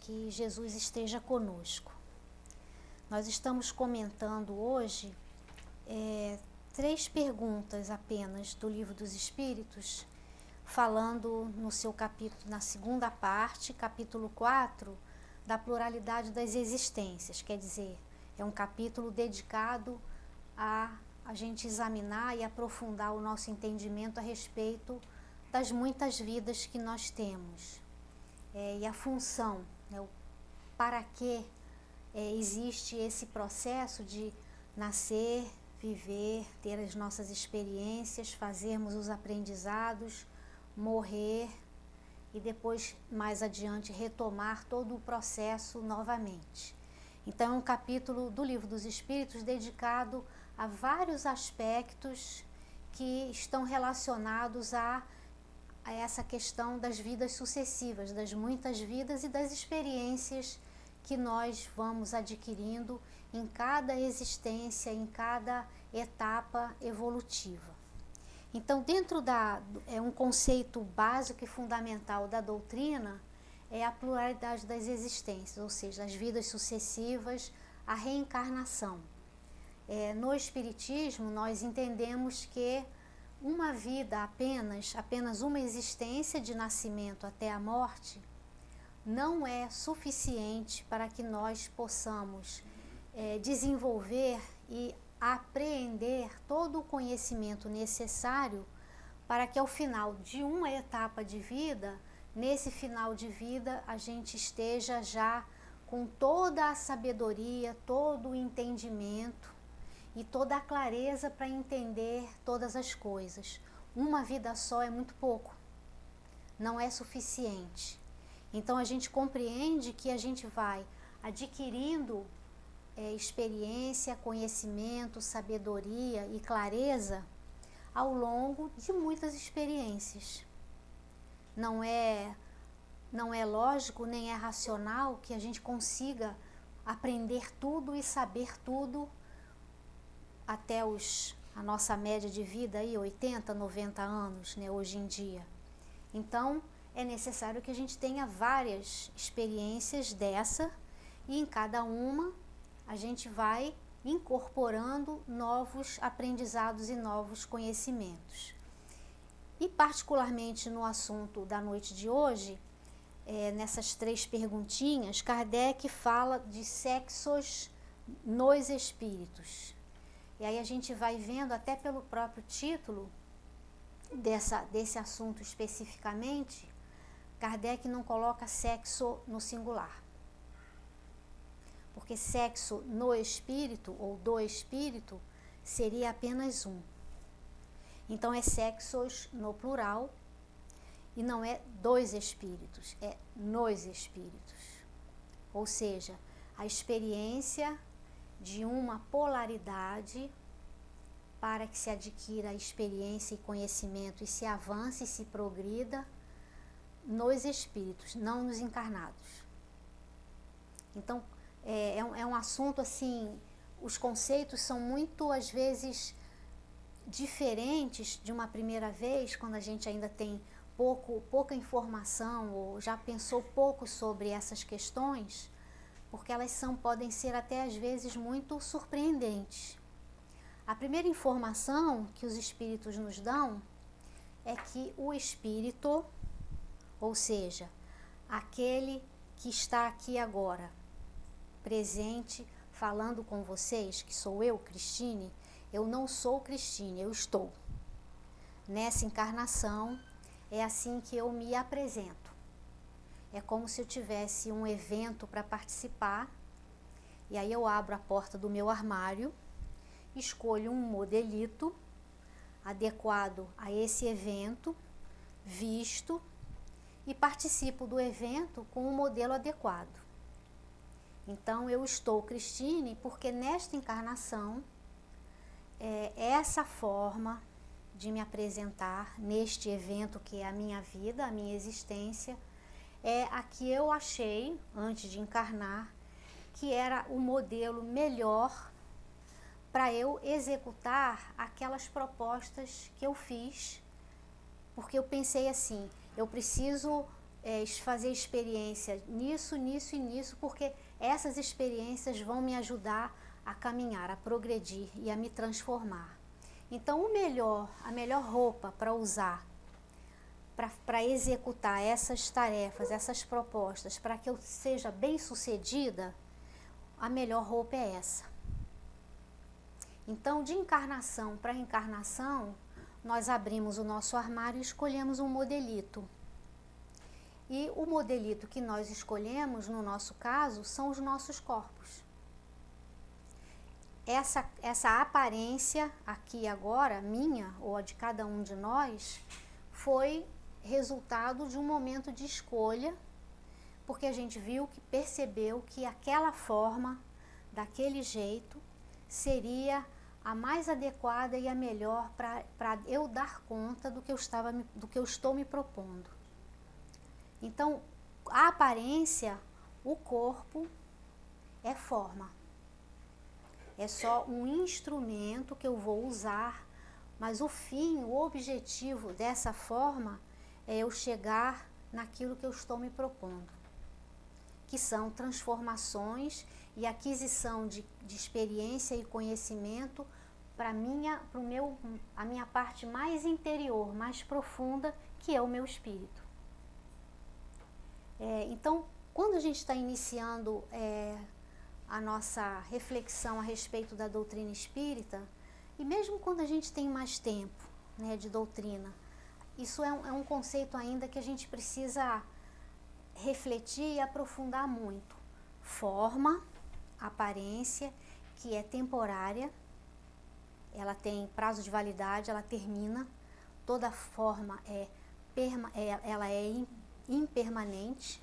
que Jesus esteja conosco. Nós estamos comentando hoje 3 perguntas apenas do Livro dos Espíritos, falando no seu capítulo, na segunda parte, capítulo 4, da pluralidade das existências. Quer dizer, é um capítulo dedicado a gente examinar e aprofundar o nosso entendimento a respeito das muitas vidas que nós temos. E a função, o para que existe esse processo de nascer, viver, ter as nossas experiências, fazermos os aprendizados, morrer e depois, mais adiante, retomar todo o processo novamente. Então, é um capítulo do Livro dos Espíritos dedicado a vários aspectos que estão relacionados a essa questão das vidas sucessivas, das muitas vidas e das experiências que nós vamos adquirindo em cada existência, em cada etapa evolutiva. Então, dentro um conceito básico e fundamental da doutrina é a pluralidade das existências, ou seja, as vidas sucessivas, a reencarnação. No Espiritismo, nós entendemos que uma vida apenas uma existência de nascimento até a morte, não é suficiente para que nós possamos desenvolver e apreender todo o conhecimento necessário para que ao final de uma etapa de vida, nesse final de vida, a gente esteja já com toda a sabedoria, todo o entendimento e toda a clareza para entender todas as coisas. Uma vida só é muito pouco, não é suficiente. Então a gente compreende que a gente vai adquirindo experiência, conhecimento, sabedoria e clareza ao longo de muitas experiências. Não é lógico nem é racional que a gente consiga aprender tudo e saber tudo até a nossa média de vida, 80, 90 anos, hoje em dia. Então, é necessário que a gente tenha várias experiências dessa e em cada uma a gente vai incorporando novos aprendizados e novos conhecimentos. E particularmente no assunto da noite de hoje, nessas 3 perguntinhas, Kardec fala de sexos nos espíritos. E aí a gente vai vendo até pelo próprio título desse assunto especificamente, Kardec não coloca sexo no singular. Porque sexo no espírito ou do espírito seria apenas um. Então é sexos no plural e não é dos espíritos, é nos espíritos. Ou seja, a experiência de uma polaridade para que se adquira experiência e conhecimento e se avance e se progrida nos espíritos, não nos encarnados. Então, é um assunto assim, os conceitos são muito, às vezes, diferentes de uma primeira vez, quando a gente ainda tem pouca informação ou já pensou pouco sobre essas questões, porque elas podem ser até às vezes muito surpreendentes. A primeira informação que os espíritos nos dão é que o espírito, ou seja, aquele que está aqui agora, presente, falando com vocês, que sou eu, Cristine, eu não sou Cristine, eu estou. Nessa encarnação, é assim que eu me apresento. É como se eu tivesse um evento para participar, e aí eu abro a porta do meu armário, escolho um modelito adequado a esse evento, visto, e participo do evento com um modelo adequado. Então, eu estou Cristine porque nesta encarnação, essa forma de me apresentar neste evento que é a minha vida, a minha existência, é a que eu achei, antes de encarnar, que era o modelo melhor para eu executar aquelas propostas que eu fiz, porque eu pensei assim, eu preciso fazer experiência nisso, nisso e nisso, porque essas experiências vão me ajudar a caminhar, a progredir e a me transformar. Então, a melhor roupa para usar, para executar essas tarefas, essas propostas, para que eu seja bem-sucedida, a melhor roupa é essa. Então, de encarnação para encarnação, nós abrimos o nosso armário e escolhemos um modelito. E o modelito que nós escolhemos, no nosso caso, são os nossos corpos. Essa aparência aqui agora, minha ou a de cada um de nós, foi resultado de um momento de escolha, porque a gente percebeu que aquela forma, daquele jeito, seria a mais adequada e a melhor para eu dar conta do que eu estou me propondo. Então, a aparência, o corpo, é forma. É só um instrumento que eu vou usar, mas o fim, o objetivo dessa forma é eu chegar naquilo que eu estou me propondo, que são transformações e aquisição de experiência e conhecimento para a minha parte mais interior, mais profunda, que é o meu espírito. Então, quando a gente está iniciando a nossa reflexão a respeito da doutrina espírita, e mesmo quando a gente tem mais tempo, né, de doutrina, isso é um conceito ainda que a gente precisa refletir e aprofundar muito. Forma, aparência, que é temporária, ela tem prazo de validade, ela termina, toda forma ela é impermanente.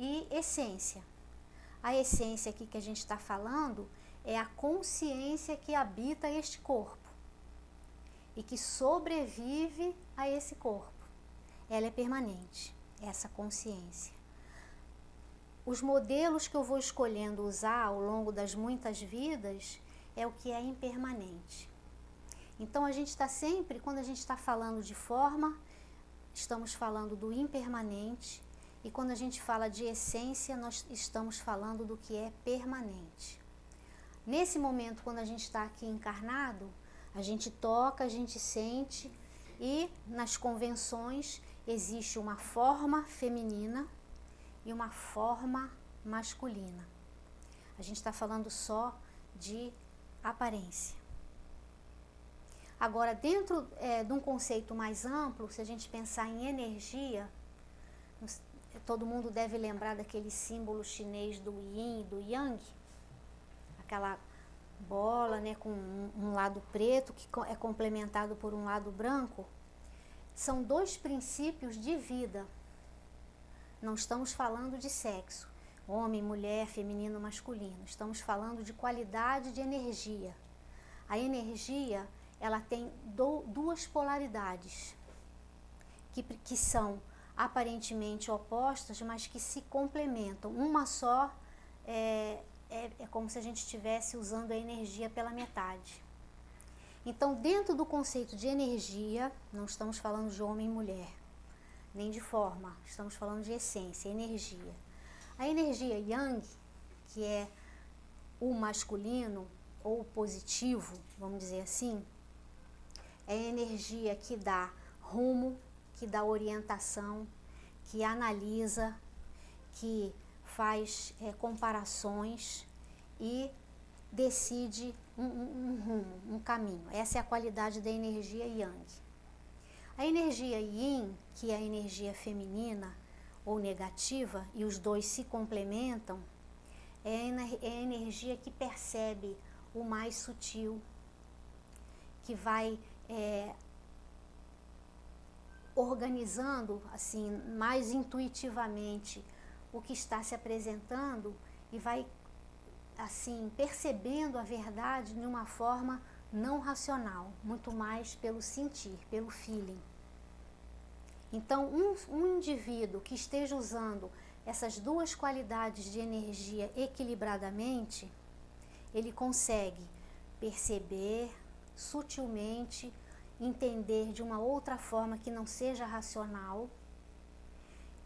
E essência. A essência aqui que a gente está falando é a consciência que habita este corpo e que sobrevive a esse corpo. Ela é permanente, essa consciência. Os modelos que eu vou escolhendo usar ao longo das muitas vidas é o que é impermanente. Então, a gente está sempre, quando a gente está falando de forma, estamos falando do impermanente, e quando a gente fala de essência, nós estamos falando do que é permanente. Nesse momento, quando a gente está aqui encarnado, a gente toca, a gente sente, e nas convenções existe uma forma feminina e uma forma masculina. A gente está falando só de aparência. Agora, dentro de um conceito mais amplo, se a gente pensar em energia, todo mundo deve lembrar daquele símbolo chinês do yin e do yang, aquela bola, né, com um lado preto que é complementado por um lado branco. São dois princípios de vida. Não estamos falando de sexo, homem, mulher, feminino, masculino. Estamos falando de qualidade de energia. A energia, ela tem duas polaridades, que são aparentemente opostas, mas que se complementam. Uma só é como se a gente estivesse usando a energia pela metade. Então, dentro do conceito de energia, não estamos falando de homem e mulher, nem de forma, estamos falando de essência, energia. A energia yang, que é o masculino ou o positivo, vamos dizer assim, é a energia que dá rumo, que dá orientação, que analisa, que faz comparações e decide um rumo, um caminho. Essa é a qualidade da energia yang. A energia yin, que é a energia feminina ou negativa, e os dois se complementam, é a energia que percebe o mais sutil, que vai organizando assim mais intuitivamente o que está se apresentando e vai assim percebendo a verdade de uma forma não racional, muito mais pelo sentir, pelo feeling. Então, um indivíduo que esteja usando essas duas qualidades de energia equilibradamente, ele consegue perceber sutilmente, entender de uma outra forma que não seja racional,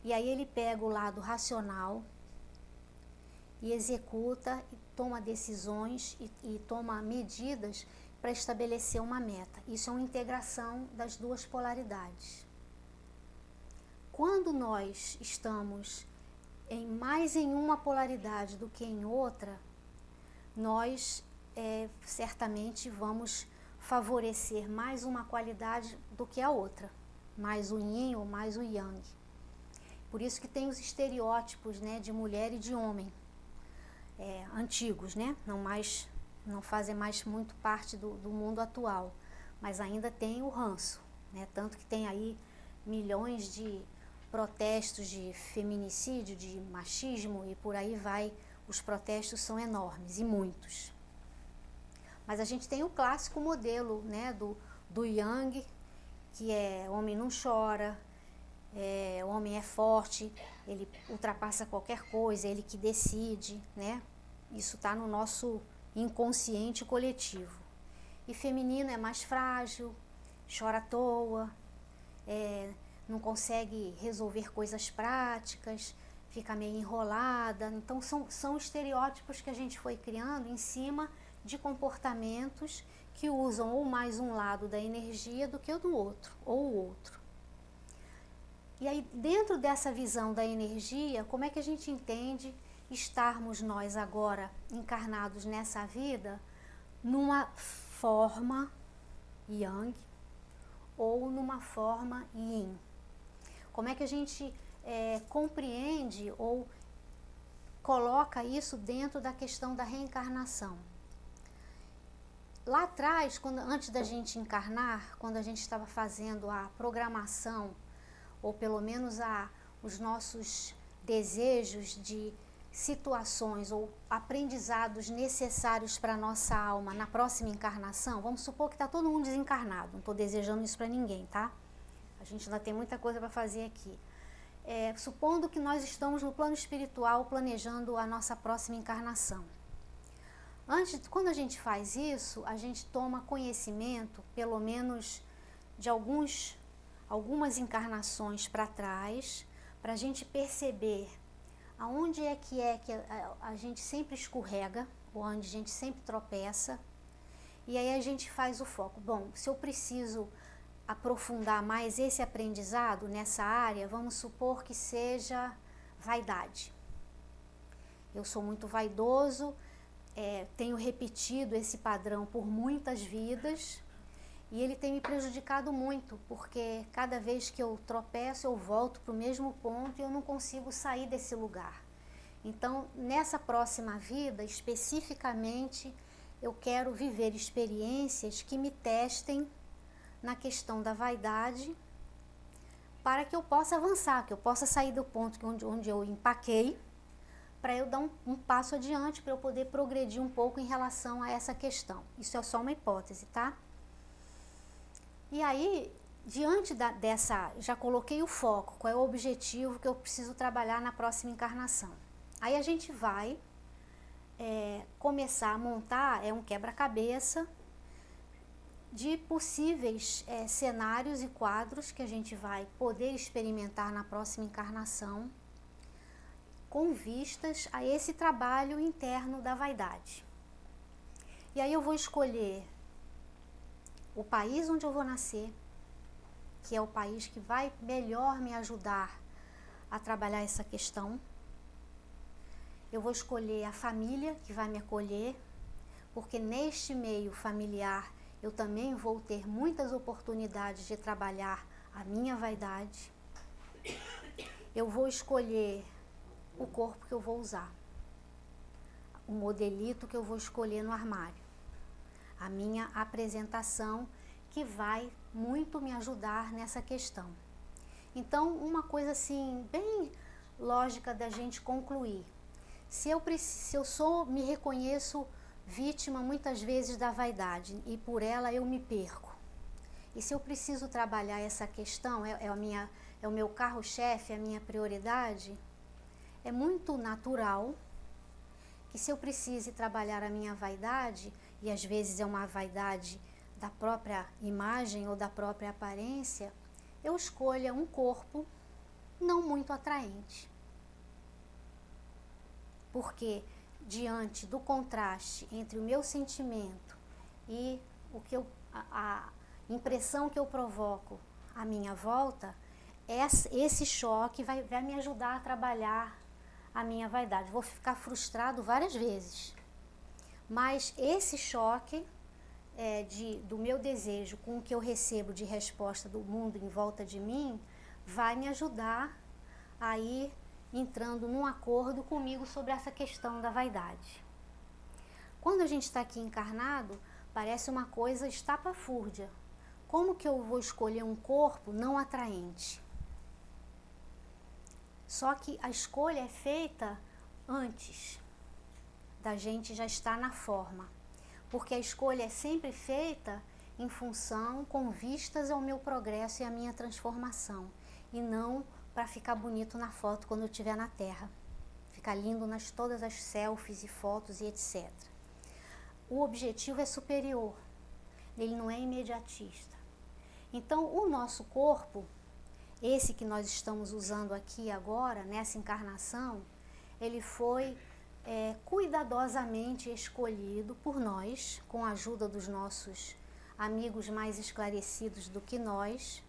E aí ele pega o lado racional e executa, e toma decisões e toma medidas para estabelecer uma meta. Isso é uma integração das duas polaridades. Quando nós estamos mais em uma polaridade do que em outra, nós certamente vamos favorecer mais uma qualidade do que a outra, mais o yin ou mais o yang. Por isso que tem os estereótipos, né, de mulher e de homem, antigos, né, não fazem mais muito parte do mundo atual, mas ainda tem o ranço, né, tanto que tem aí milhões de protestos de feminicídio, de machismo e por aí vai, os protestos são enormes e muitos. Mas a gente tem o clássico modelo, né, do Yang, que o homem não chora, o homem é forte, ele ultrapassa qualquer coisa, ele que decide, né? Isso está no nosso inconsciente coletivo. E feminino é mais frágil, chora à toa, não consegue resolver coisas práticas, fica meio enrolada. Então são estereótipos que a gente foi criando em cima de comportamentos que usam ou mais um lado da energia do que o do outro, ou o outro. E aí, dentro dessa visão da energia, como é que a gente entende estarmos nós agora encarnados nessa vida numa forma yang ou numa forma yin? Como é que a gente compreende ou coloca isso dentro da questão da reencarnação? Lá atrás, antes da gente encarnar, quando a gente estava fazendo a programação, ou pelo menos os nossos desejos de situações ou aprendizados necessários para a nossa alma na próxima encarnação, vamos supor que está todo mundo desencarnado, não estou desejando isso para ninguém, tá? A gente ainda tem muita coisa para fazer aqui. Supondo que nós estamos no plano espiritual planejando a nossa próxima encarnação. Quando a gente faz isso, a gente toma conhecimento, pelo menos de algumas encarnações para trás, para a gente perceber aonde é que a gente sempre escorrega, ou onde a gente sempre tropeça, e aí a gente faz o foco. Bom, se eu preciso aprofundar mais esse aprendizado nessa área, vamos supor que seja vaidade. Eu sou muito vaidoso, tenho repetido esse padrão por muitas vidas e ele tem me prejudicado muito, porque cada vez que eu tropeço eu volto para o mesmo ponto e eu não consigo sair desse lugar. Então, nessa próxima vida, especificamente, eu quero viver experiências que me testem na questão da vaidade, para que eu possa avançar, que eu possa sair do ponto onde eu empaquei, para eu dar um passo adiante, para eu poder progredir um pouco em relação a essa questão. Isso é só uma hipótese, tá? E aí, diante dessa, já coloquei o foco, qual é o objetivo que eu preciso trabalhar na próxima encarnação. Aí a gente vai começar a montar um quebra-cabeça de possíveis cenários e quadros que a gente vai poder experimentar na próxima encarnação, com vistas a esse trabalho interno da vaidade. E aí eu vou escolher o país onde eu vou nascer, que é o país que vai melhor me ajudar a trabalhar essa questão. Eu vou escolher a família que vai me acolher, porque neste meio familiar eu também vou ter muitas oportunidades de trabalhar a minha vaidade. Eu vou escolher o corpo que eu vou usar, o modelito que eu vou escolher no armário, a minha apresentação, que vai muito me ajudar nessa questão. Então, uma coisa assim, bem lógica da gente concluir. Se eu me reconheço vítima muitas vezes da vaidade e por ela eu me perco. E se eu preciso trabalhar essa questão, é o meu carro-chefe, a minha prioridade, é muito natural que se eu precise trabalhar a minha vaidade, e às vezes é uma vaidade da própria imagem ou da própria aparência, eu escolha um corpo não muito atraente. Porque diante do contraste entre o meu sentimento e o que a impressão que eu provoco à minha volta, esse choque vai me ajudar a trabalhar a minha vaidade. Vou ficar frustrado várias vezes, mas esse choque do meu desejo com o que eu recebo de resposta do mundo em volta de mim vai me ajudar a ir entrando num acordo comigo sobre essa questão da vaidade. Quando a gente está aqui encarnado, parece uma coisa estapafúrdia. Como que eu vou escolher um corpo não atraente? Só que a escolha é feita antes da gente já estar na forma. Porque a escolha é sempre feita em função, com vistas ao meu progresso e à minha transformação. E não para ficar bonito na foto quando eu estiver na Terra. Ficar lindo nas todas as selfies e fotos e etc. O objetivo é superior. Ele não é imediatista. Então, o nosso corpo, esse que nós estamos usando aqui agora, nessa encarnação, ele foi cuidadosamente escolhido por nós, com a ajuda dos nossos amigos mais esclarecidos do que nós,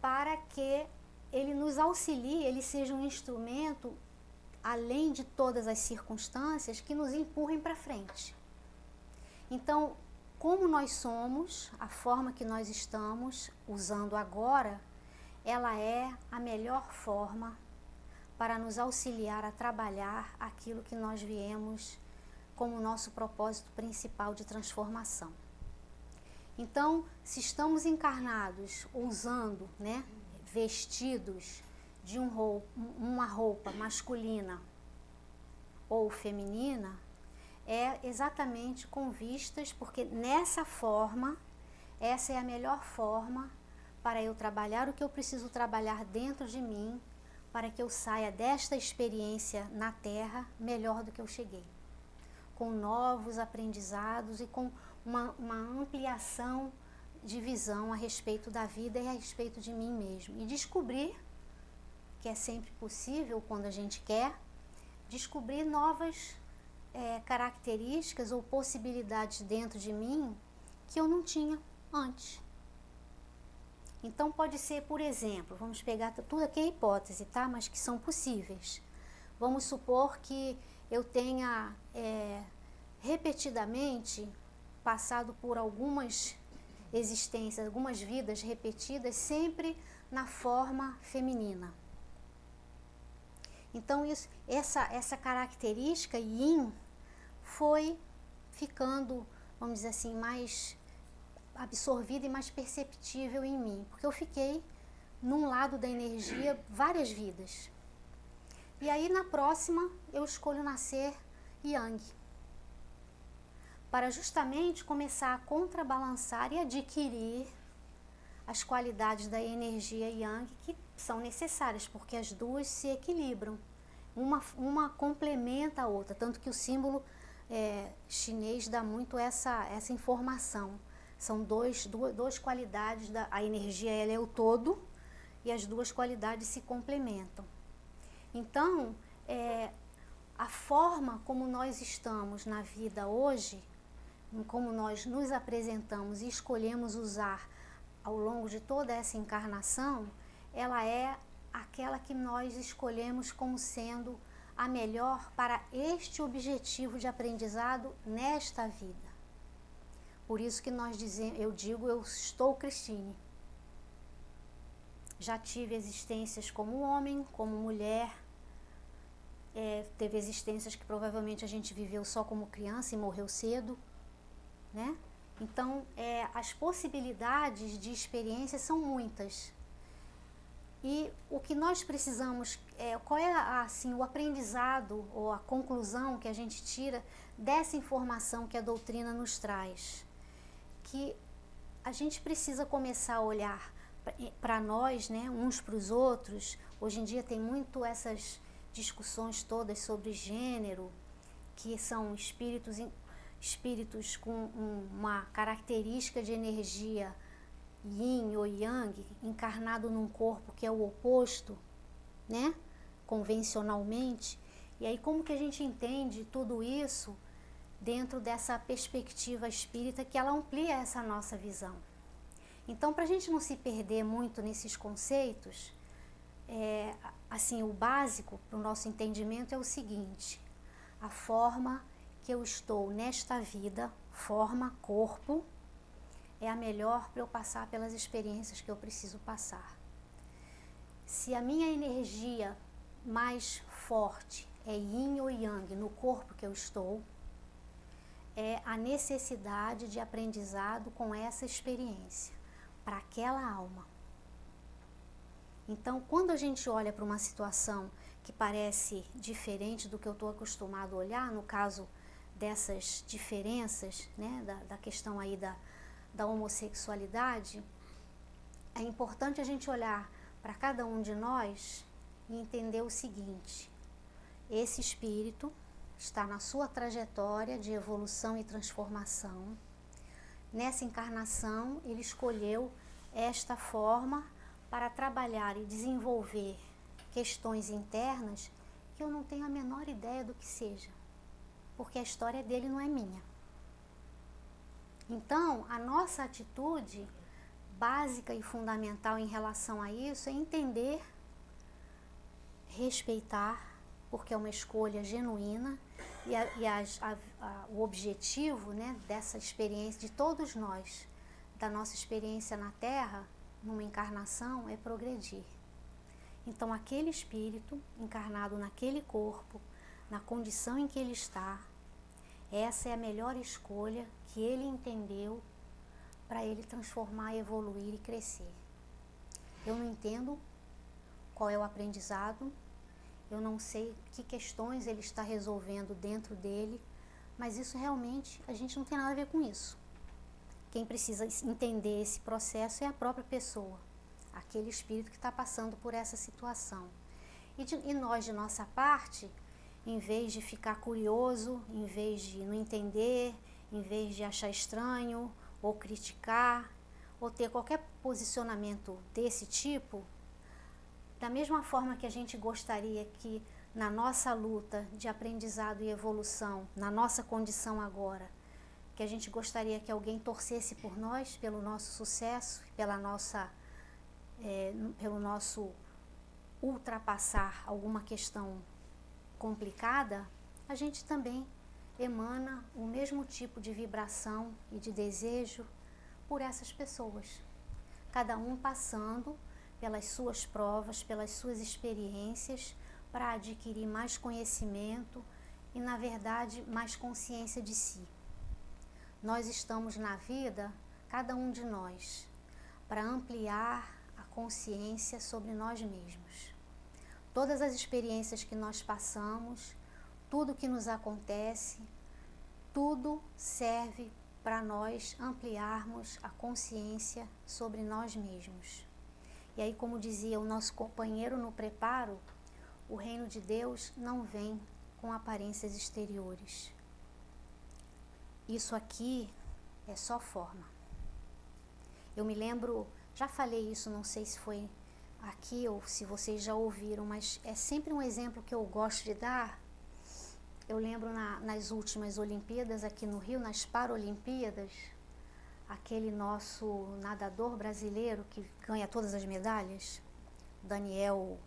para que ele nos auxilie, ele seja um instrumento, além de todas as circunstâncias, que nos empurrem para frente. Então, como nós somos, a forma que nós estamos usando agora, ela é a melhor forma para nos auxiliar a trabalhar aquilo que nós viemos como nosso propósito principal de transformação. Então, se estamos encarnados usando, vestidos de uma roupa masculina ou feminina, é exatamente com vistas, porque nessa forma, essa é a melhor forma para eu trabalhar o que eu preciso trabalhar dentro de mim, para que eu saia desta experiência na Terra melhor do que eu cheguei, com novos aprendizados e com uma ampliação de visão a respeito da vida e a respeito de mim mesmo. E descobrir, que é sempre possível quando a gente quer, descobrir novas características ou possibilidades dentro de mim que eu não tinha antes. Então pode ser, por exemplo, vamos pegar tudo aqui é hipótese, tá? Mas que são possíveis. Vamos supor que eu tenha repetidamente passado por algumas existências, algumas vidas repetidas, sempre na forma feminina. Então essa característica yin foi ficando, vamos dizer assim, mais absorvida e mais perceptível em mim, porque eu fiquei num lado da energia várias vidas. E aí na próxima eu escolho nascer yang, para justamente começar a contrabalançar e adquirir as qualidades da energia yang que são necessárias, porque as duas se equilibram, uma complementa a outra, tanto que o símbolo chinês dá muito essa informação. São duas qualidades, a energia ela é o todo e as duas qualidades se complementam. Então, a forma como nós estamos na vida hoje, como nós nos apresentamos e escolhemos usar ao longo de toda essa encarnação, ela é aquela que nós escolhemos como sendo a melhor para este objetivo de aprendizado nesta vida. Por isso que eu digo, eu estou Cristine. Já tive existências como homem, como mulher, teve existências que provavelmente a gente viveu só como criança e morreu cedo, né? Então, as possibilidades de experiência são muitas. E o que nós precisamos, qual é assim, o aprendizado ou a conclusão que a gente tira dessa informação que a doutrina nos traz? Que a gente precisa começar a olhar para nós, né, uns para os outros. Hoje em dia tem muito essas discussões todas sobre gênero, que são espíritos com uma característica de energia yin ou yang, encarnado num corpo que é o oposto, né? Convencionalmente. E aí como que a gente entende tudo isso dentro dessa perspectiva espírita que ela amplia essa nossa visão? Então, para a gente não se perder muito nesses conceitos, assim, o básico para o nosso entendimento é o seguinte: a forma que eu estou nesta vida, forma, corpo, é a melhor para eu passar pelas experiências que eu preciso passar. Se a minha energia mais forte é yin ou yang no corpo que eu estou, é a necessidade de aprendizado com essa experiência, para aquela alma. Então, quando a gente olha para uma situação que parece diferente do que eu estou acostumado a olhar, no caso dessas diferenças, né, da questão aí da homossexualidade, é importante a gente olhar para cada um de nós e entender o seguinte: esse espírito está na sua trajetória de evolução e transformação. Nessa encarnação, ele escolheu esta forma para trabalhar e desenvolver questões internas que eu não tenho a menor ideia do que seja, porque a história dele não é minha. Então, a nossa atitude básica e fundamental em relação a isso é entender, respeitar, porque é uma escolha genuína, o objetivo, né, dessa experiência de todos nós, da nossa experiência na Terra, numa encarnação, é progredir. Então, aquele espírito encarnado naquele corpo, na condição em que ele está, essa é a melhor escolha que ele entendeu para ele transformar, evoluir e crescer. Eu não entendo qual é o aprendizado, eu não sei que questões ele está resolvendo dentro dele, mas isso realmente, a gente não tem nada a ver com isso. Quem precisa entender esse processo é a própria pessoa, aquele espírito que está passando por essa situação. E nós, de nossa parte, em vez de ficar curioso, em vez de não entender, em vez de achar estranho, ou criticar, ou ter qualquer posicionamento desse tipo, da mesma forma que a gente gostaria que na nossa luta de aprendizado e evolução, na nossa condição agora, que a gente gostaria que alguém torcesse por nós, pelo nosso sucesso, pelo nosso ultrapassar alguma questão complicada, a gente também emana o mesmo tipo de vibração e de desejo por essas pessoas. Cada um passando pelas suas provas, pelas suas experiências, para adquirir mais conhecimento e, na verdade, mais consciência de si. Nós estamos na vida, cada um de nós, para ampliar a consciência sobre nós mesmos. Todas as experiências que nós passamos, tudo que nos acontece, tudo serve para nós ampliarmos a consciência sobre nós mesmos. E aí, como dizia o nosso companheiro no preparo, o reino de Deus não vem com aparências exteriores. Isso aqui é só forma. Eu me lembro, já falei isso, não sei se foi aqui ou se vocês já ouviram, mas é sempre um exemplo que eu gosto de dar. Eu lembro nas últimas Olimpíadas aqui no Rio, nas Paralimpíadas, aquele nosso nadador brasileiro que ganha todas as medalhas, Daniel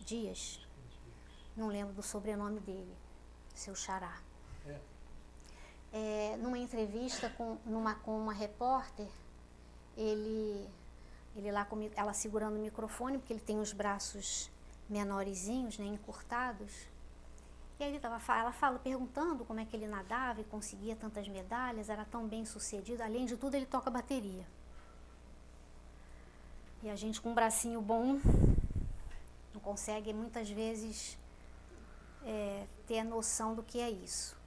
Dias, não lembro do sobrenome dele, seu xará. Numa entrevista com uma repórter, ele lá comigo, ela segurando o microfone, porque ele tem os braços menorzinhos, né, encurtados. E aí ela perguntando como é que ele nadava e conseguia tantas medalhas, era tão bem sucedido. Além de tudo, ele toca bateria. E a gente com um bracinho bom não consegue muitas vezes ter a noção do que é isso.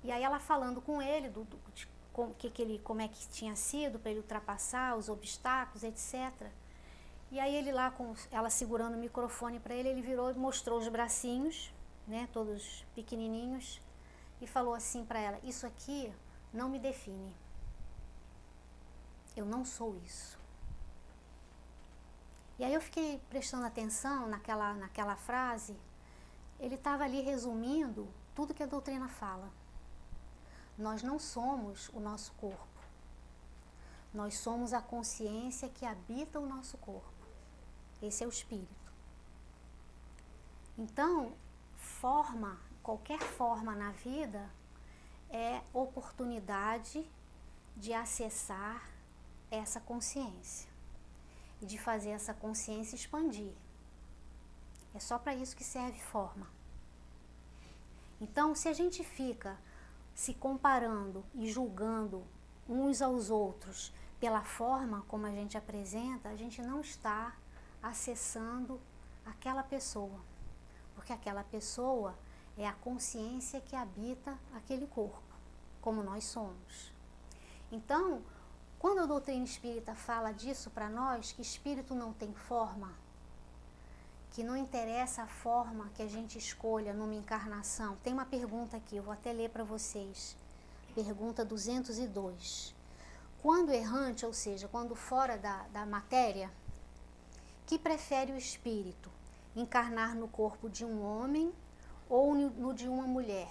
E aí ela falando com ele de como é que tinha sido para ele ultrapassar os obstáculos, etc. E aí ele lá, com ela segurando o microfone para ele virou e mostrou os bracinhos, né, todos pequenininhos, e falou assim para ela: isso aqui não me define. Eu não sou isso. E aí eu fiquei prestando atenção naquela frase. Ele estava ali resumindo tudo que a doutrina fala. Nós não somos o nosso corpo. Nós somos a consciência que habita o nosso corpo. Esse é o espírito. Então, qualquer forma na vida é oportunidade de acessar essa consciência e de fazer essa consciência expandir. É só para isso que serve forma. Então, se a gente fica se comparando e julgando uns aos outros pela forma como a gente apresenta, a gente não está acessando aquela pessoa, porque aquela pessoa é a consciência que habita aquele corpo, como nós somos. Então, quando a doutrina espírita fala disso para nós, que espírito não tem forma, que não interessa a forma que a gente escolha numa encarnação. Tem uma pergunta aqui, eu vou até ler para vocês. Pergunta 202. Quando errante, ou seja, quando fora da matéria, que prefere o espírito? Encarnar no corpo de um homem ou no de uma mulher?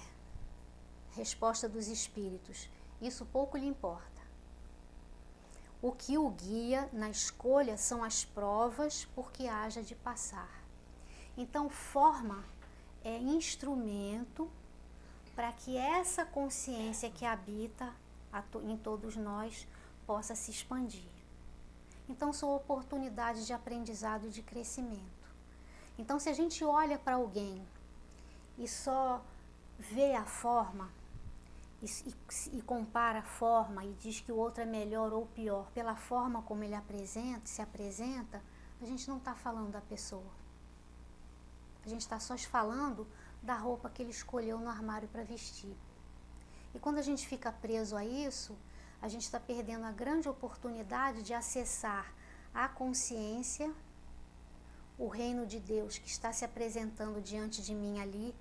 Resposta dos espíritos: isso pouco lhe importa. O que o guia na escolha são as provas por que haja de passar. Então, forma é instrumento para que essa consciência que habita em todos nós possa se expandir. Então, são oportunidades de aprendizado e de crescimento. Então, se a gente olha para alguém e só vê a forma e compara a forma e diz que o outro é melhor ou pior pela forma como ele se apresenta, a gente não está falando da pessoa. A gente está só falando da roupa que ele escolheu no armário para vestir. E quando a gente fica preso a isso, a gente está perdendo a grande oportunidade de acessar a consciência, o reino de Deus que está se apresentando diante de mim ali,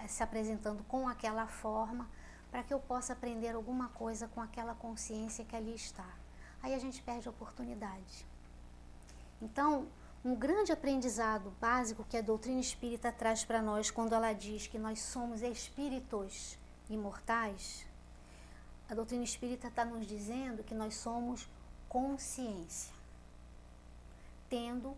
se apresentando com aquela forma, para que eu possa aprender alguma coisa com aquela consciência que ali está. Aí a gente perde a oportunidade. Então, um grande aprendizado básico que a doutrina espírita traz para nós quando ela diz que nós somos espíritos imortais, a doutrina espírita está nos dizendo que nós somos consciência, tendo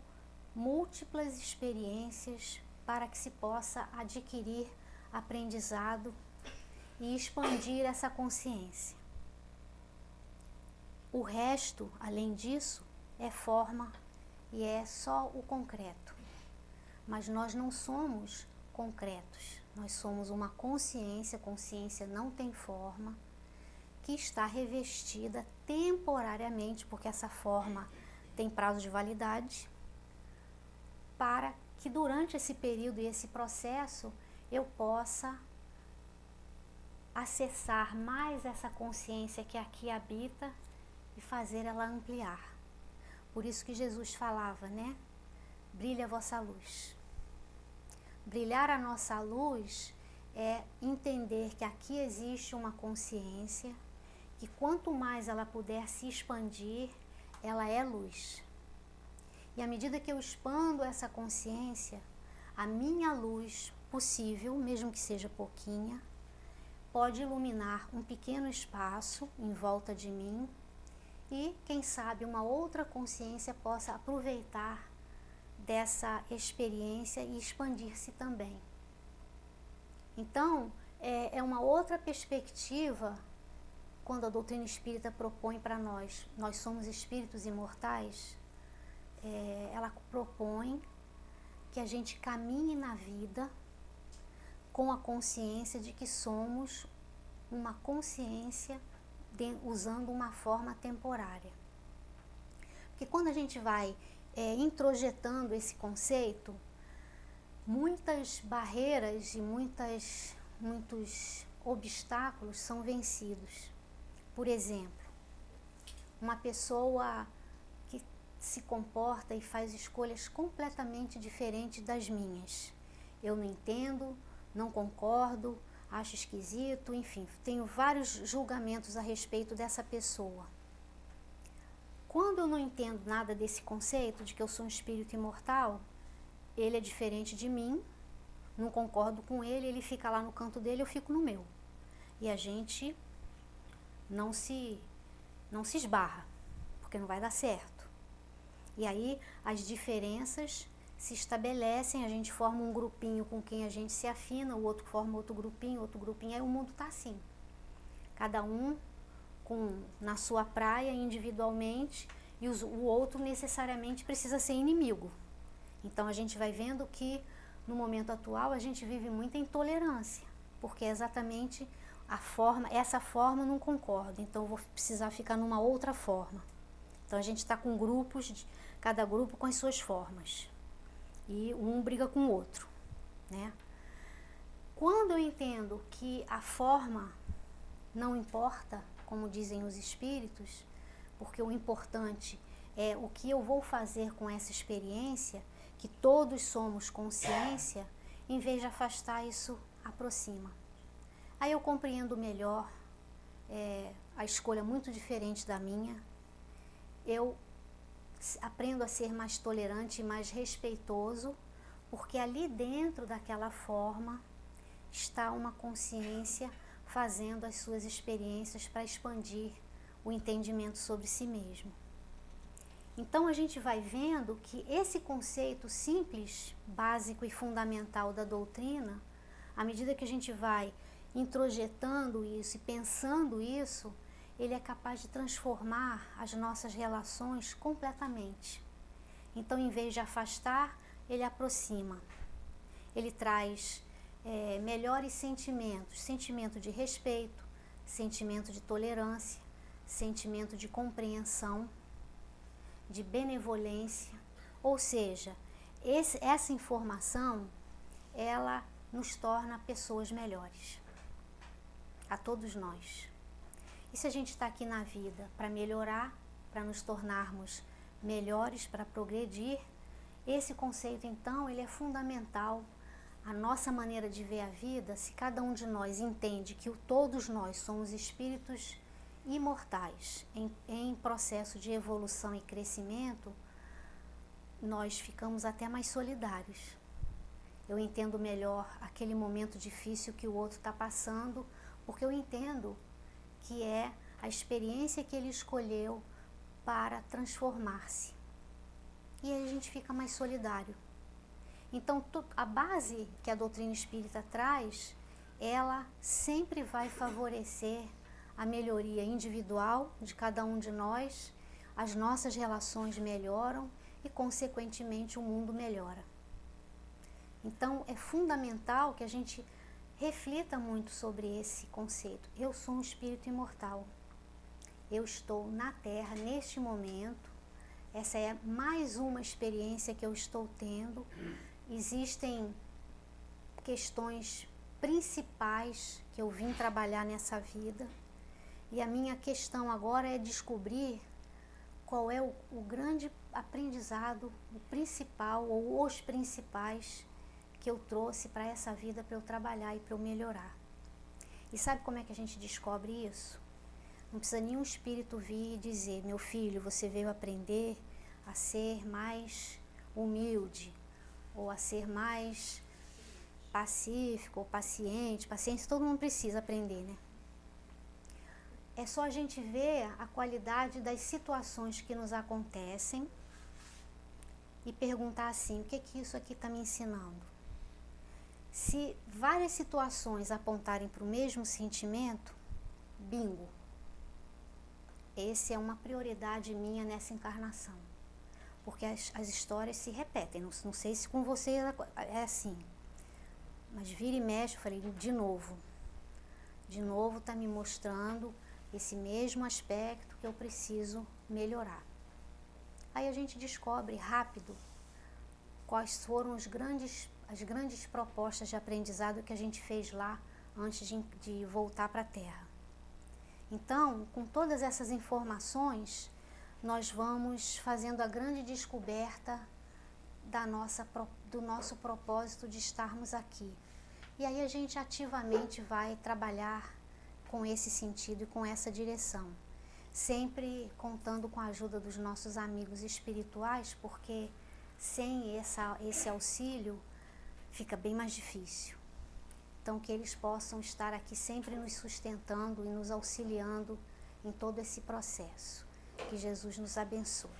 múltiplas experiências para que se possa adquirir aprendizado e expandir essa consciência. O resto, além disso, é forma e é só o concreto. Mas nós não somos concretos, nós somos uma consciência não tem forma, que está revestida temporariamente, porque essa forma tem prazo de validade, para que durante esse período e esse processo eu possa acessar mais essa consciência que aqui habita e fazer ela ampliar. Por isso que Jesus falava, né? Brilha a vossa luz. Brilhar a nossa luz é entender que aqui existe uma consciência, que quanto mais ela puder se expandir, ela é luz. E à medida que eu expando essa consciência, a minha luz possível, mesmo que seja pouquinha, pode iluminar um pequeno espaço em volta de mim e, quem sabe, uma outra consciência possa aproveitar dessa experiência e expandir-se também. Então, é uma outra perspectiva quando a doutrina espírita propõe para nós somos espíritos imortais. Ela propõe que a gente caminhe na vida com a consciência de que somos uma consciência usando uma forma temporária. Porque quando a gente vai introjetando esse conceito, muitas barreiras e muitos obstáculos são vencidos. Por exemplo, uma pessoa que se comporta e faz escolhas completamente diferentes das minhas. Eu não entendo, não concordo, acho esquisito, enfim, tenho vários julgamentos a respeito dessa pessoa. Quando eu não entendo nada desse conceito de que eu sou um espírito imortal, ele é diferente de mim, não concordo com ele, ele fica lá no canto dele, eu fico no meu. E a gente não se esbarra, porque não vai dar certo. E aí as diferenças se estabelecem, a gente forma um grupinho com quem a gente se afina, o outro forma outro grupinho, aí o mundo está assim. Cada um na sua praia individualmente, e o outro necessariamente precisa ser inimigo. Então a gente vai vendo que no momento atual a gente vive muita intolerância, porque é exatamente essa forma eu não concordo, então eu vou precisar ficar numa outra forma. Então a gente está com grupos, cada grupo com as suas formas, e um briga com o outro, né? Quando eu entendo que a forma não importa, como dizem os espíritos, porque o importante é o que eu vou fazer com essa experiência, que todos somos consciência, em vez de afastar, isso aproxima. Aí eu compreendo melhor a escolha muito diferente da minha, eu aprendo a ser mais tolerante e mais respeitoso, porque ali dentro daquela forma está uma consciência fazendo as suas experiências para expandir o entendimento sobre si mesmo. Então a gente vai vendo que esse conceito simples, básico e fundamental da doutrina, à medida que a gente vai introjetando isso e pensando isso, ele é capaz de transformar as nossas relações completamente. Então, em vez de afastar, ele aproxima. Ele traz melhores sentimentos, sentimento de respeito, sentimento de tolerância, sentimento de compreensão, de benevolência. Ou seja, essa informação, ela nos torna pessoas melhores, a todos nós. E se a gente está aqui na vida para melhorar, para nos tornarmos melhores, para progredir, esse conceito, então, ele é fundamental. A nossa maneira de ver a vida, se cada um de nós entende que todos nós somos espíritos imortais, em processo de evolução e crescimento, nós ficamos até mais solidários. Eu entendo melhor aquele momento difícil que o outro está passando, porque eu entendo que é a experiência que ele escolheu para transformar-se. E aí a gente fica mais solidário. Então, a base que a doutrina espírita traz, ela sempre vai favorecer a melhoria individual de cada um de nós, as nossas relações melhoram e, consequentemente, o mundo melhora. Então, é fundamental que a gente reflita muito sobre esse conceito. Eu sou um espírito imortal. Eu estou na Terra neste momento. Essa é mais uma experiência que eu estou tendo. Existem questões principais que eu vim trabalhar nessa vida. E a minha questão agora é descobrir qual é o grande aprendizado, o principal ou os principais que eu trouxe para essa vida, para eu trabalhar e para eu melhorar. E sabe como é que a gente descobre isso? Não precisa nenhum espírito vir e dizer: meu filho, você veio aprender a ser mais humilde, ou a ser mais pacífico, ou paciente. Paciência todo mundo precisa aprender, né? É só a gente ver a qualidade das situações que nos acontecem e perguntar assim: o que isso aqui está me ensinando? Se várias situações apontarem para o mesmo sentimento, bingo. Essa é uma prioridade minha nessa encarnação. Porque as histórias se repetem. Não sei se com você é assim. Mas vira e mexe, eu falei, de novo. De novo está me mostrando esse mesmo aspecto que eu preciso melhorar. Aí a gente descobre rápido quais foram as grandes propostas de aprendizado que a gente fez lá antes de voltar para a Terra. Então, com todas essas informações, nós vamos fazendo a grande descoberta do nosso propósito de estarmos aqui. E aí a gente ativamente vai trabalhar com esse sentido e com essa direção. Sempre contando com a ajuda dos nossos amigos espirituais, porque sem esse auxílio fica bem mais difícil. Então, que eles possam estar aqui sempre nos sustentando e nos auxiliando em todo esse processo. Que Jesus nos abençoe.